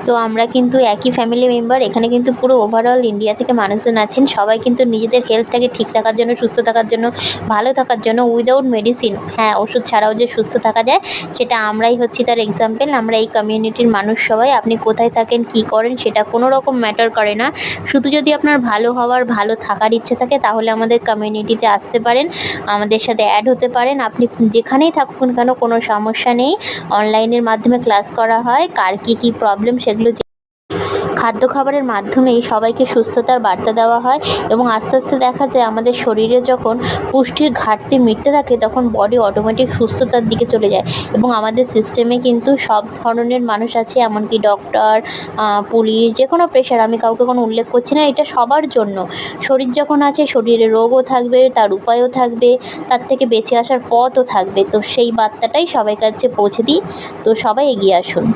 তো আমরা কিন্তু একই ফ্যামিলি মেম্বার। এখানে কিন্তু পুরো ওভারঅল ইন্ডিয়া থেকে মানুষজন আছেন। সবাই কিন্তু নিজেদের হেলথটাকে ঠিক রাখার জন্য, সুস্থ থাকার জন্য, ভালো থাকার জন্য উইদাউট মেডিসিন, হ্যাঁ ওষুধ ছাড়াও যে সুস্থ থাকা যায় সেটা আমরাই হচ্ছি তার এক্সাম্পল। আমরা এই কমিউনিটির মানুষ সবাই। আপনি কোথায় থাকেন, কি করেন সেটা কোনো রকম ম্যাটার করে না। শুধু যদি আপনার ভালো হওয়ার, ভালো থাকার ইচ্ছে থাকে তাহলে আমাদের কমিউনিটিতে আসতে পারেন, আমাদের সাথে অ্যাড হতে পারেন। আপনি যেখানেই থাকুন কেন কোনো সমস্যা নেই। অনলাইনের মাধ্যমে ক্লাস করা হয়। কার কি প্রবলেম সেগুলো খাদ্য খাবারের মাধ্যমেই সবাইকে সুস্থতার বার্তা দেওয়া হয় এবং আস্তে আস্তে দেখা যায় আমাদের শরীরে যখন পুষ্টির ঘাটতি মিটতে থাকে তখন বডি অটোমেটিক সুস্থতার দিকে চলে যায়। এবং আমাদের সিস্টেমে কিন্তু সব ধরনের মানুষ আছে, এমনকি ডক্টর, পুলিশ, যে কোনো পেশার, আমি কাউকে কোনো উল্লেখ করছি না, এটা সবার জন্য। শরীর যখন আছে শরীরে রোগও থাকবে, তার উপায়ও থাকবে, তার থেকে বেঁচে আসার পথও থাকবে। তো সেই বার্তাটাই সবাই কাছে পৌঁছে দিই। তো সবাই এগিয়ে আসুন।